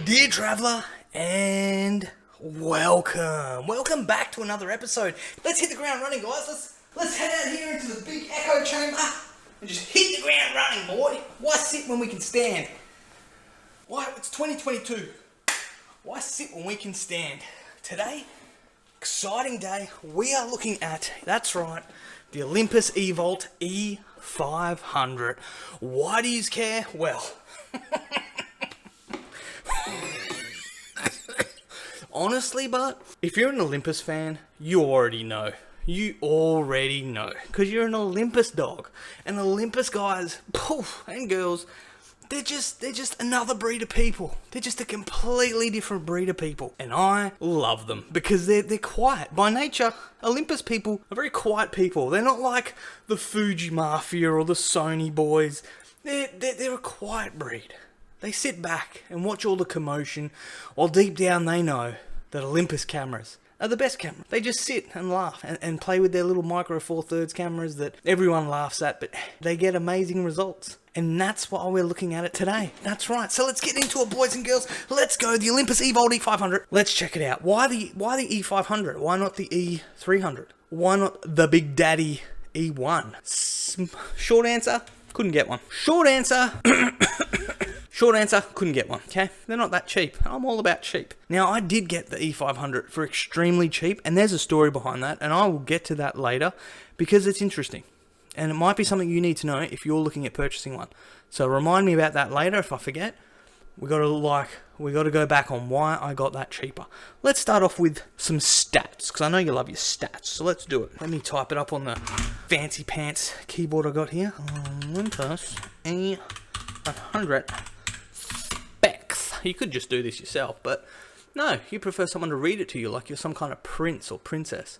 Dear traveller, and welcome back to another episode. Let's hit the ground running, guys. Let's head out here into the big echo chamber and just hit the ground running, boy. Why sit when we can stand? Why, it's 2022. Why sit when we can stand? Today, exciting day. We are looking at, that's right, the Olympus E500. Why do you care? Well, honestly, but if you're an Olympus fan, you already know. You already know. Because you're an Olympus dog. And Olympus guys, and girls, they're just another breed of people. They're just a completely different breed of people. And I love them. Because they're quiet. By nature, Olympus people are very quiet people. They're not like the Fuji Mafia or the Sony boys. They're a quiet breed. They sit back and watch all the commotion, while deep down they know that Olympus cameras are the best cameras. They just sit and laugh and play with their little micro 4/3 cameras that everyone laughs at, but they get amazing results. And that's why we're looking at it today. That's right. So let's get into it, boys and girls. Let's go. The Olympus E500. Let's check it out. Why the E500? Why not the E300? Why not the Big Daddy E1? Short answer, couldn't get one. Short answer, couldn't get one, okay? They're not that cheap. I'm all about cheap. Now, I did get the E500 for extremely cheap, and there's a story behind that, and I will get to that later, because it's interesting. And it might be something you need to know if you're looking at purchasing one. So remind me about that later if I forget. We got to go back on why I got that cheaper. Let's start off with some stats, because I know you love your stats, so let's do it. Let me type it up on the fancy pants keyboard I got here. Olympus E500. You could just do this yourself, but no, you prefer someone to read it to you like you're some kind of prince or princess.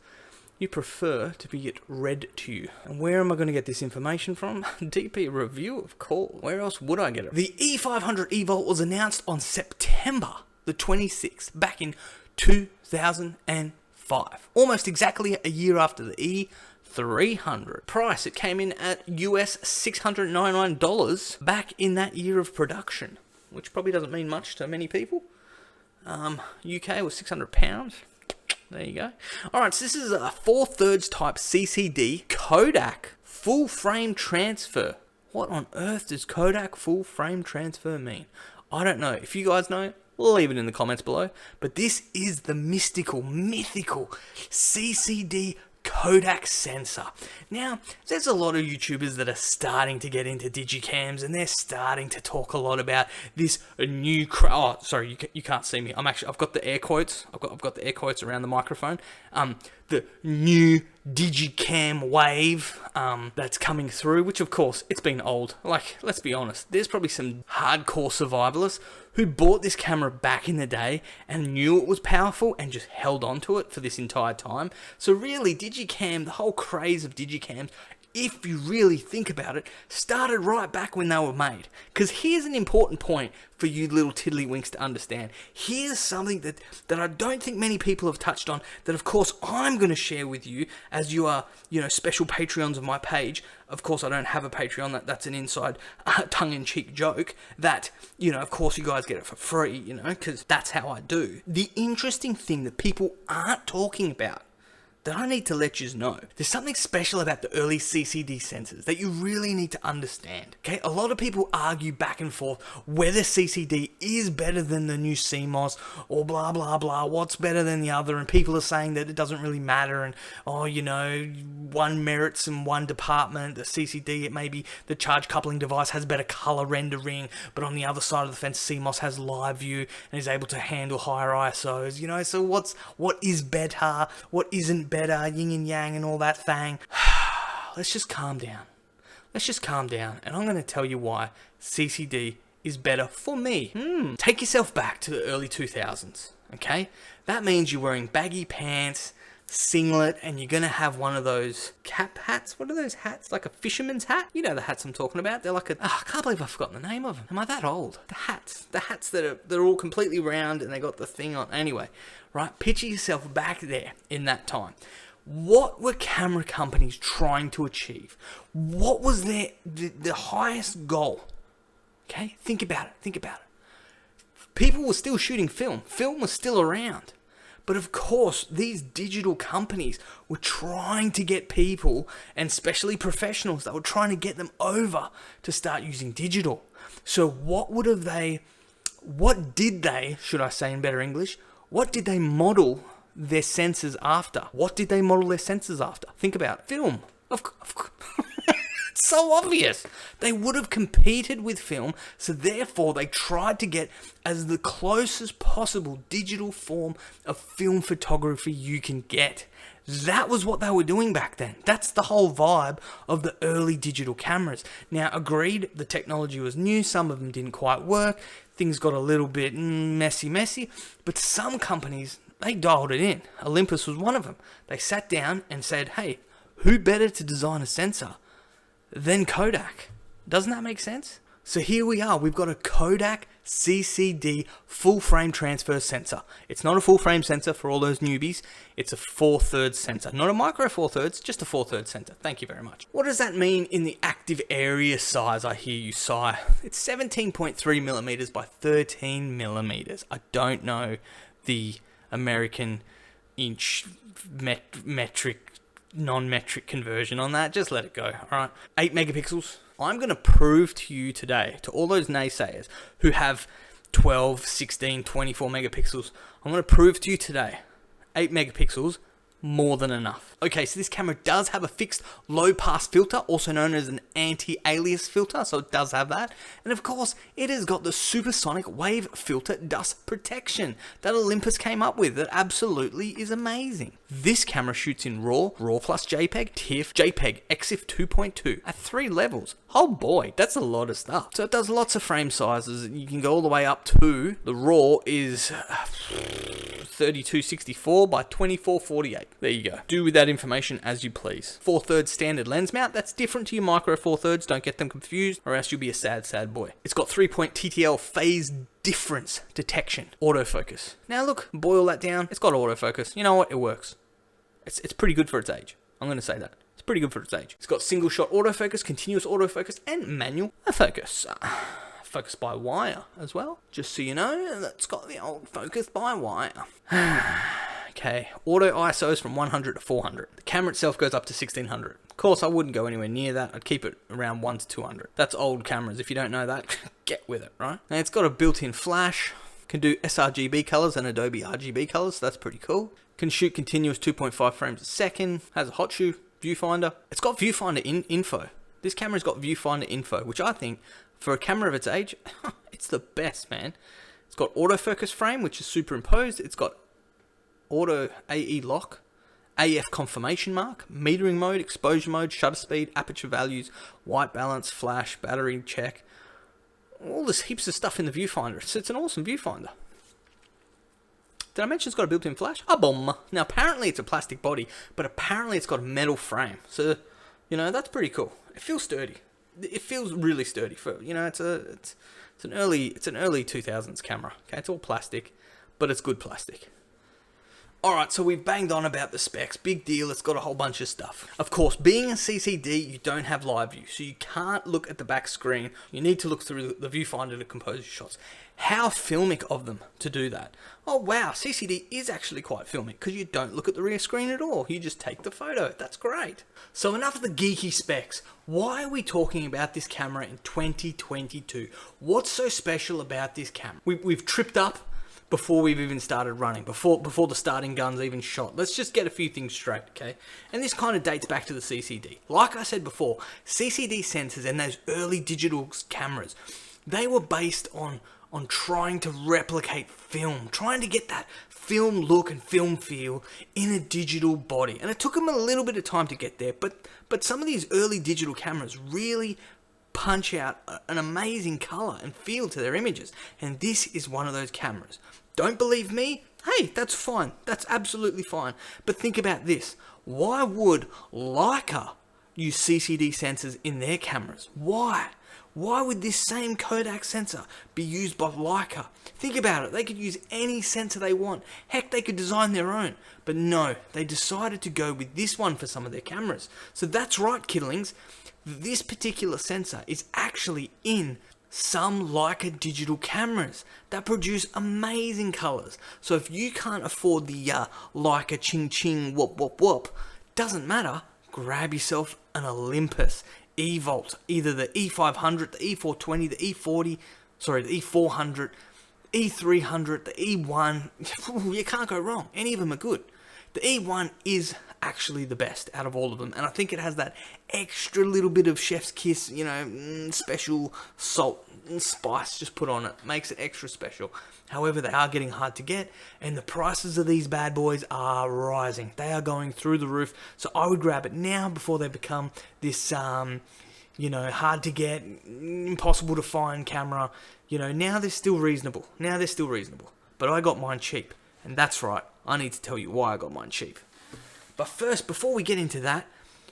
You prefer to be it read to you. And where am I going to get this information from? DP Review, of course. Where else would I get it? The E500 eVolt was announced on September the 26th, back in 2005. Almost exactly a year after the E300. Price, it came in at US $699 back in that year of production, which probably doesn't mean much to many people. UK was £600. There you go. Alright, so this is a 4/3 type CCD Kodak full frame transfer. What on earth does Kodak full frame transfer mean? I don't know. If you guys know, leave it in the comments below. But this is the mythical CCD Kodak sensor. Now, there's a lot of YouTubers that are starting to get into digicams, and they're starting to talk a lot about this new oh, sorry, you can't see me. I've got the air quotes. I've got the air quotes around the microphone. The new digicam wave that's coming through, which of course it's been old. Like, let's be honest, there's probably some hardcore survivalists who bought this camera back in the day and knew it was powerful and just held on to it for this entire time. So really, digicam, the whole craze of digicams, if you really think about it, started right back when they were made. Because here's an important point for you little tiddlywinks to understand. Here's something that I don't think many people have touched on, that of course I'm going to share with you as you are, special Patreons of my page. Of course I don't have a Patreon, that's an inside tongue-in-cheek joke, that, of course you guys get it for free, because that's how I do. The interesting thing that people aren't talking about, that I need to let you know, there's something special about the early CCD sensors that you really need to understand. Okay, a lot of people argue back and forth whether CCD is better than the new CMOS or blah blah blah, what's better than the other, and people are saying that it doesn't really matter, and one merits in one department. The CCD, it may be the charge coupling device has better color rendering, but on the other side of the fence, CMOS has live view and is able to handle higher ISOs. So what is better, what isn't better, yin and yang and all that thing. Let's just calm down. And I'm going to tell you why CCD is better for me. Take yourself back to the early 2000s, okay? That means you're wearing baggy pants, singlet, and you're gonna have one of those cap hats. What are those hats? Like a fisherman's hat? You know the hats I'm talking about. They're like a, I can't believe I've forgotten the name of them. Am I that old? The hats that they're all completely round and they got the thing on. Anyway, right, picture yourself back there in that time. What were camera companies trying to achieve? What was the highest goal? Okay, think about it. People were still shooting film. Film was still around. But of course, these digital companies were trying to get people, and especially professionals, they were trying to get them over to start using digital. So what did they, should I say in better English, what did they model their sensors after? Think about it. Film. Of course. It's so obvious. They would have competed with film, so therefore they tried to get as the closest possible digital form of film photography you can get. That was what they were doing back then. That's the whole vibe of the early digital cameras. Now, agreed, the technology was new, some of them didn't quite work, things got a little bit messy, but some companies, they dialed it in. Olympus was one of them. They sat down and said, hey, who better to design a sensor than Kodak? Doesn't that make sense? So here we are, we've got a Kodak CCD full frame transfer sensor. It's not a full frame sensor for all those newbies, it's a 1/4 sensor. Not a micro 1/4, just a 1/4 sensor. Thank you very much. What does that mean in the active area size, I hear you sigh? It's 17.3 millimeters by 13 millimeters. I don't know the American inch metric non-metric conversion on that. Just let it go. All right, 8 megapixels. I'm going to prove to you today, to all those naysayers who have 12, 16, 24 megapixels, I'm going to prove to you today 8 megapixels, more than enough. Okay, so this camera does have a fixed low pass filter, also known as an anti-alias filter, so it does have that. And of course, it has got the supersonic wave filter dust protection that Olympus came up with. That absolutely is amazing. This camera shoots in RAW plus JPEG, TIFF, JPEG, EXIF 2.2 at 3 levels. Oh boy, that's a lot of stuff. So it does lots of frame sizes. You can go all the way up to, the RAW is 3264 by 2448. There you go. Do with that information as you please. 4/3 standard lens mount. That's different to your micro 4/3. Don't get them confused, or else you'll be a sad boy. It's got 3-point TTL phase difference detection. Autofocus. Now look, boil that down. It's got autofocus. You know what? It works. It's pretty good for its age. I'm going to say that. It's pretty good for its age. It's got single shot autofocus, continuous autofocus, and manual focus. Focus by wire as well. Just so you know, that's got the old focus by wire. Okay, auto ISOs from 100 to 400. The camera itself goes up to 1600. Of course, I wouldn't go anywhere near that. I'd keep it around 1 to 200. That's old cameras. If you don't know that, get with it, right? And it's got a built-in flash. Can do sRGB colors and Adobe RGB colors, so that's pretty cool. Can shoot continuous 2.5 frames a second. Has a hot shoe viewfinder. It's got viewfinder info. This camera's got viewfinder info, which I think, for a camera of its age, it's the best, man. It's got autofocus frame, which is superimposed. It's got auto AE lock, AF confirmation mark, metering mode, exposure mode, shutter speed, aperture values, white balance, flash, battery check. All this heaps of stuff in the viewfinder. So it's an awesome viewfinder. Did I mention it's got a built-in flash? A bomb. Now apparently it's a plastic body, but apparently it's got a metal frame. So, you know, that's pretty cool. It feels sturdy. It feels really sturdy for, you know, it's an early 2000s camera. Okay, it's all plastic, but it's good plastic. Alright, so we've banged on about the specs. Big deal, it's got a whole bunch of stuff. Of course, being a CCD, you don't have live view, so you can't look at the back screen. You need to look through the viewfinder to compose your shots. How filmic of them to do that. Oh wow, CCD is actually quite filmic, because you don't look at the rear screen at all. You just take the photo. That's great. So enough of the geeky specs. Why are we talking about this camera in 2022? What's so special about this camera? We've tripped up before we've even started running, before the starting gun's even shot. Let's just get a few things straight, okay? And this kind of dates back to the CCD. Like I said before, CCD sensors and those early digital cameras, they were based on trying to replicate film, trying to get that film look and film feel in a digital body. And it took them a little bit of time to get there, but some of these early digital cameras really punch out an amazing color and feel to their images. And this is one of those cameras. Don't believe me? Hey, that's fine. That's absolutely fine. But think about this. Why would Leica use CCD sensors in their cameras? Why? Why would this same Kodak sensor be used by Leica? Think about it. They could use any sensor they want. Heck, they could design their own. But no, they decided to go with this one for some of their cameras. So that's right, kidlings. This particular sensor is actually in some Leica digital cameras that produce amazing colors. So if you can't afford the Leica ching ching whoop whoop whoop, doesn't matter. Grab yourself an Olympus E-Volt, either the E500, the E420, the E40, the E400, E300, the E1. You can't go wrong. Any of them are good. The E1 is actually the best out of all of them, and I think it has that extra little bit of chef's kiss, special salt and spice just put on it. Makes it extra special. However, they are getting hard to get, and the prices of these bad boys are rising. They are going through the roof, so I would grab it now before they become this, hard to get, impossible to find camera. Now they're still reasonable. But I got mine cheap, and that's right. I need to tell you why I got mine cheap. But first, before we get into that,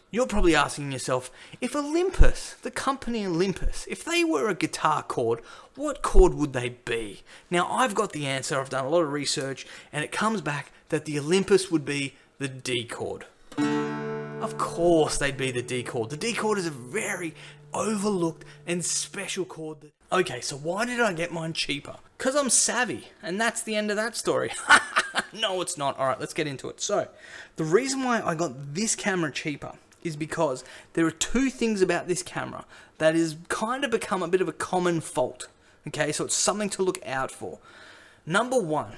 you're probably asking yourself, if Olympus, the company Olympus, if they were a guitar chord, what chord would they be? Now, I've got the answer. I've done a lot of research, and it comes back that the Olympus would be the D chord. Of course they'd be the D chord. The D chord is a very overlooked and special chord. Okay, so why did I get mine cheaper? Because I'm savvy, and that's the end of that story. No, it's not. Alright, let's get into it. So, the reason why I got this camera cheaper is because there are two things about this camera that has kind of become a bit of a common fault. Okay, so it's something to look out for. Number one,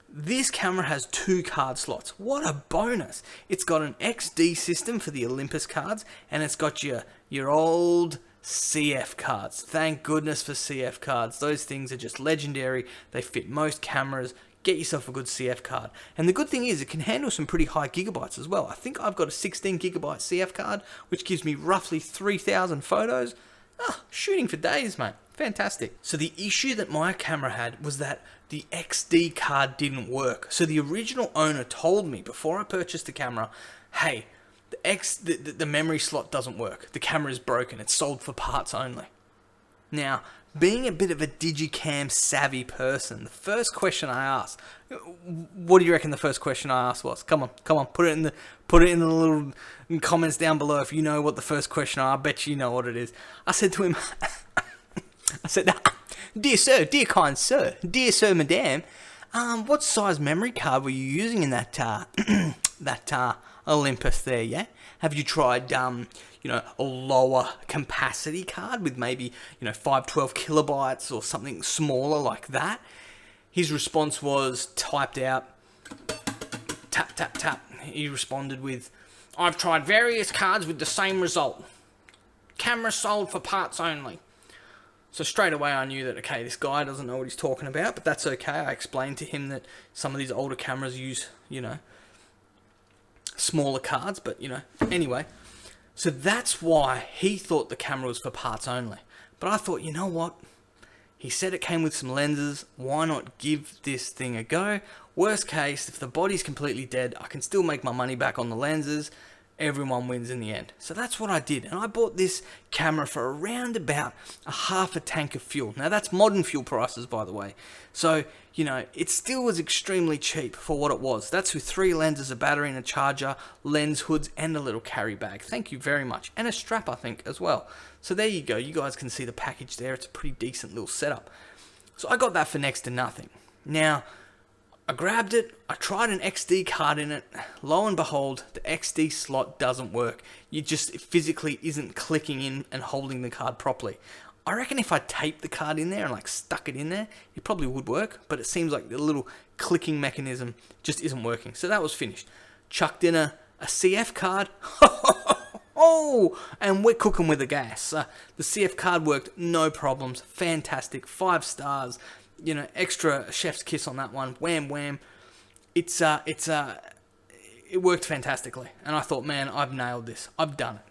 this camera has 2 card slots. What a bonus! It's got an XD system for the Olympus cards, and it's got your old CF cards. Thank goodness for CF cards. Those things are just legendary. They fit most cameras. Get yourself a good CF card. And the good thing is it can handle some pretty high gigabytes as well. I think I've got a 16 gigabyte CF card, which gives me roughly 3,000 photos. Shooting for days, mate. Fantastic. So the issue that my camera had was that the XD card didn't work. So the original owner told me before I purchased the camera, hey, the memory slot doesn't work. The camera is broken. It's sold for parts only. Now, being a bit of a digicam savvy person, the first question I asked, what do you reckon the first question I asked was? Come on, put it in the little comments down below if you know what the first question. I bet you know what it is. I said to him, I said, dear sir, dear kind sir, dear sir, madam, what size memory card were you using in that Olympus there? Yeah, have you tried a lower capacity card with maybe 512 kilobytes or something smaller like that? His response was typed out, tap tap tap. He responded with, I've tried various cards with the same result. Camera sold for parts only. So straight away I knew that, okay, this guy doesn't know what he's talking about, but that's okay. I explained to him that some of these older cameras use, smaller cards, but, anyway. So that's why he thought the camera was for parts only. But I thought, you know what? He said it came with some lenses. Why not give this thing a go? Worst case, if the body's completely dead, I can still make my money back on the lenses. Everyone wins in the end. So that's what I did. And I bought this camera for around about a half a tank of fuel. Now that's modern fuel prices, by the way. So, it still was extremely cheap for what it was. That's with 3 lenses, a battery and a charger, lens hoods, and a little carry bag. Thank you very much. And a strap, I think, as well. So there you go. You guys can see the package there. It's a pretty decent little setup. So I got that for next to nothing. Now, I grabbed it, I tried an XD card in it, lo and behold, the XD slot doesn't work. It physically isn't clicking in and holding the card properly. I reckon if I taped the card in there and stuck it in there, it probably would work, but it seems like the little clicking mechanism just isn't working. So that was finished. Chucked in a CF card, and we're cooking with the gas. The CF card worked, no problems, fantastic, 5 stars. Extra chef's kiss on that one. Wham, wham. It worked fantastically. And I thought, man, I've nailed this. I've done it.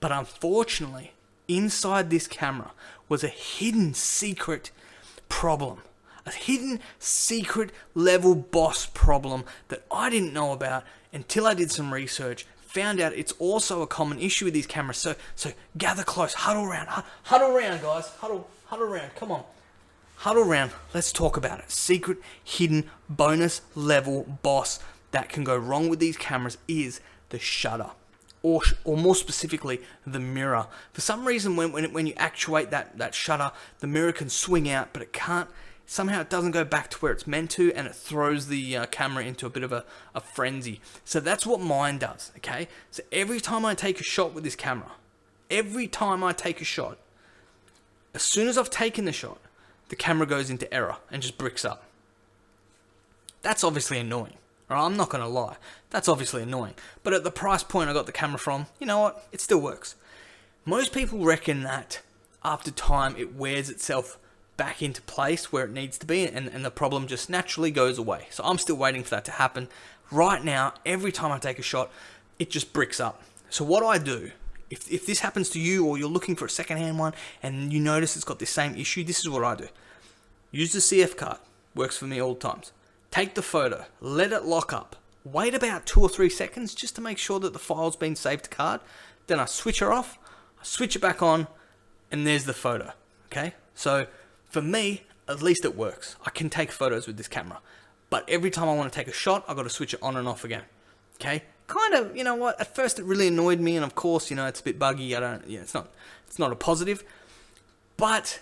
But unfortunately, inside this camera was a hidden secret problem. A a hidden secret level boss problem that I didn't know about until I did some research. Found out it's also a common issue with these cameras. So gather close, huddle around, guys, huddle around. Come on, huddle around. Let's talk about it. Secret, hidden, bonus level boss that can go wrong with these cameras is the shutter. Or more specifically, the mirror. For some reason, when you actuate that shutter, the mirror can swing out, but it can't. Somehow it doesn't go back to where it's meant to, and it throws the camera into a bit of a frenzy. So that's what mine does, okay? So every time I take a shot with this camera, as soon as I've taken the shot, the camera goes into error and just bricks up. That's obviously annoying. I'm not going to lie. That's obviously annoying. But at the price point I got the camera from, you know what? It still works. Most people reckon that after time it wears itself back into place where it needs to be, and the problem just naturally goes away. So I'm still waiting for that to happen. Right now, every time I take a shot, it just bricks up. So what I do, if this happens to you, or you're looking for a secondhand one and you notice it's got the same issue, this is what I do. Use the CF card. Works for me all the times. Take the photo, let it lock up, wait about 2 or 3 seconds just to make sure that the file's been saved to card. Then I switch her off, I switch it back on, and there's the photo. Okay? So for me, at least it works. I can take photos with this camera. But every time I want to take a shot, I've got to switch it on and off again. Okay? Kind of, you know what, at first it really annoyed me, and of course, it's a bit buggy. It's not a positive. But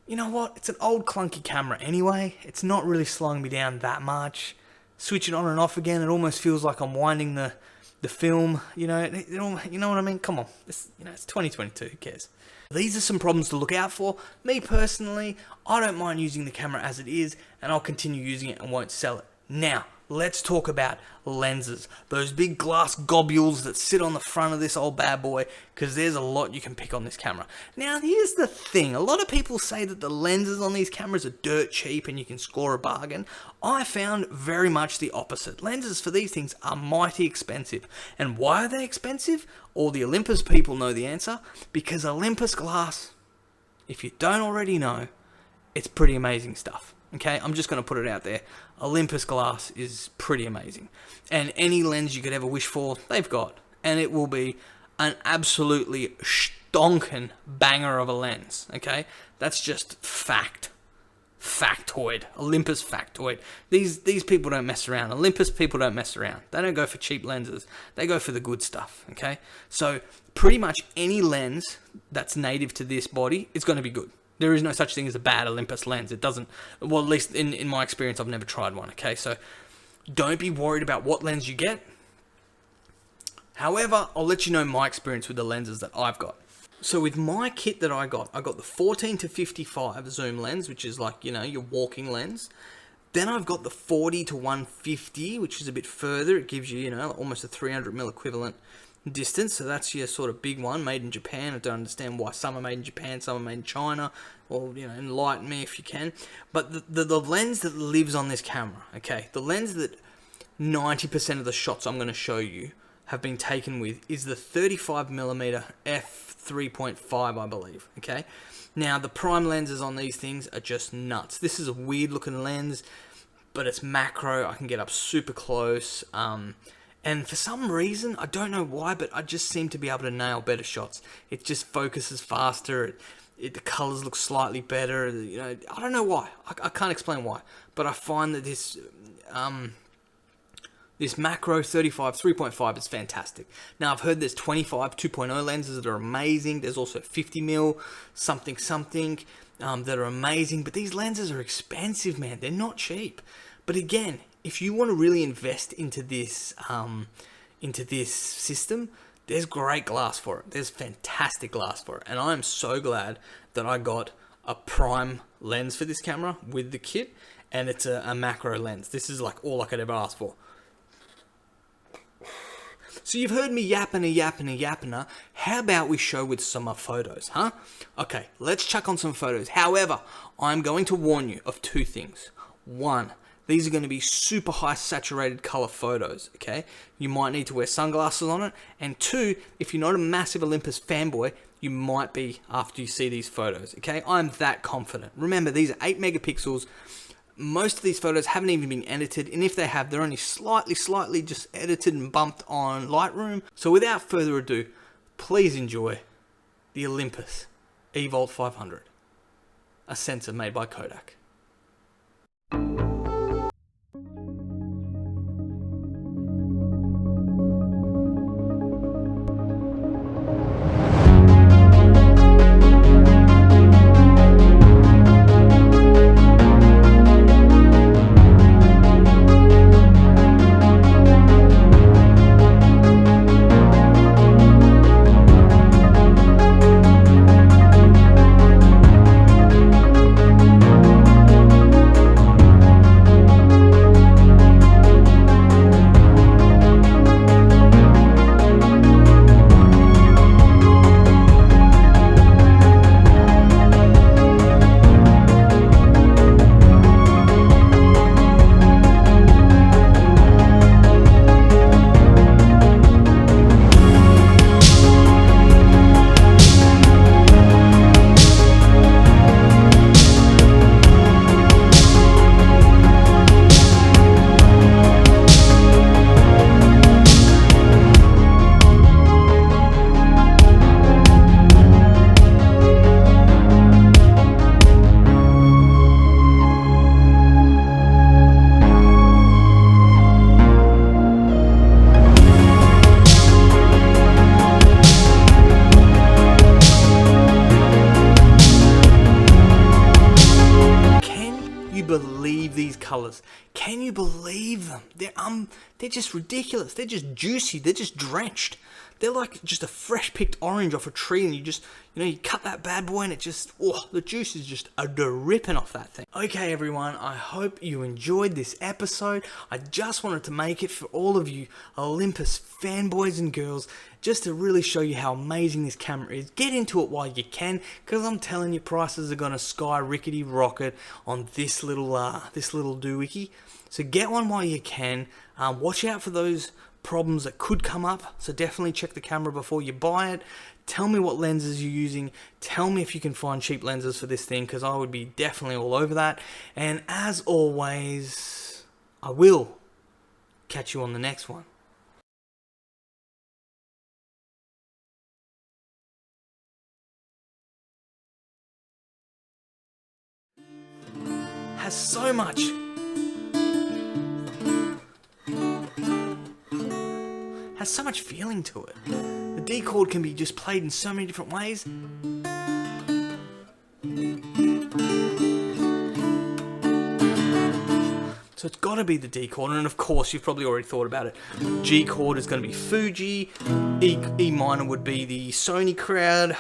you know what? It's an old clunky camera anyway. It's not really slowing me down that much. Switch it on and off again. It almost feels like I'm winding the film. You know what I mean? Come on. It's 2022. Who cares? These are some problems to look out for. Me personally, I don't mind using the camera as it is, and I'll continue using it and won't sell it. Now, let's talk about lenses. Those big glass globules that sit on the front of this old bad boy, because there's a lot you can pick on this camera. Now, here's the thing. A lot of people say that the lenses on these cameras are dirt cheap and you can score a bargain. I found very much the opposite. Lenses for these things are mighty expensive. And why are they expensive? All the Olympus people know the answer. Because Olympus glass, if you don't already know, it's pretty amazing stuff. Okay, I'm just going to put it out there. Olympus glass is pretty amazing. And any lens you could ever wish for, they've got. And it will be an absolutely stonking banger of a lens. Okay, that's just fact. Factoid. Olympus factoid. These people don't mess around. Olympus people don't mess around. They don't go for cheap lenses. They go for the good stuff. Okay, so pretty much any lens that's native to this body is going to be good. There is no such thing as a bad Olympus lens. It doesn't, well, at least in my experience, I've never tried one, okay? So don't be worried about what lens you get. However, I'll let you know my experience with the lenses that I've got. So with my kit that I got the 14 to 55 zoom lens, which is like, your walking lens. Then I've got the 40 to 150, which is a bit further. It gives you, almost a 300mm equivalent distance. So that's your sort of big one, made in Japan. I don't understand why some are made in Japan, some are made in China. Well, enlighten me if you can. But the lens that lives on this camera, okay, the lens that 90% of the shots I'm going to show you have been taken with is the 35mm f3.5, I believe, okay? Now, the prime lenses on these things are just nuts. This is a weird looking lens, but it's macro. I can get up super close. And for some reason, I don't know why, but I just seem to be able to nail better shots. It just focuses faster. The colors look slightly better. I don't know why. I can't explain why. But I find that this macro 35 3.5 is fantastic. Now, I've heard there's 25 2.0 lenses that are amazing. There's also 50mm something that are amazing. But these lenses are expensive, man. They're not cheap. But again, if you want to really invest into this system, there's great glass for it. There's fantastic glass for it. And I'm so glad that I got a prime lens for this camera with the kit, and it's a macro lens. This is like all I could ever ask for. So you've heard me yapping. How about we show with some photos, huh? Okay, let's chuck on some photos. However, I'm going to warn you of two things. One, these are going to be super high saturated color photos, okay? You might need to wear sunglasses on it. And two, if you're not a massive Olympus fanboy, you might be after you see these photos, okay? I'm that confident. Remember, these are 8 megapixels, most of these photos haven't even been edited, and if they have, they're only slightly just edited and bumped on Lightroom. So without further ado, please enjoy the Olympus E500, a sensor made by Kodak. Believe these colors? Can you believe them? They're just ridiculous. They're just juicy. They're just drenched. They're like just a fresh picked orange off a tree, and you cut that bad boy, and it just, the juice is just dripping off that thing. Okay, everyone, I hope you enjoyed this episode. I just wanted to make it for all of you Olympus fanboys and girls, just to really show you how amazing this camera is. Get into it while you can, because I'm telling you, prices are gonna sky rocket on this little doohickey. So get one while you can. Watch out for those problems that could come up, so definitely check the camera before you buy it. Tell me what lenses you're using. Tell me if you can find cheap lenses for this thing, because I would be definitely all over that. And as always, I will catch you on the next one. Has so much feeling to it. The D chord can be just played in so many different ways. So it's got to be the D chord, and of course you've probably already thought about it. G chord is going to be Fuji, E minor would be the Sony crowd,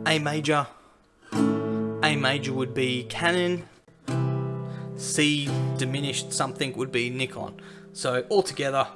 A major would be Canon, C diminished something would be Nikon. So altogether,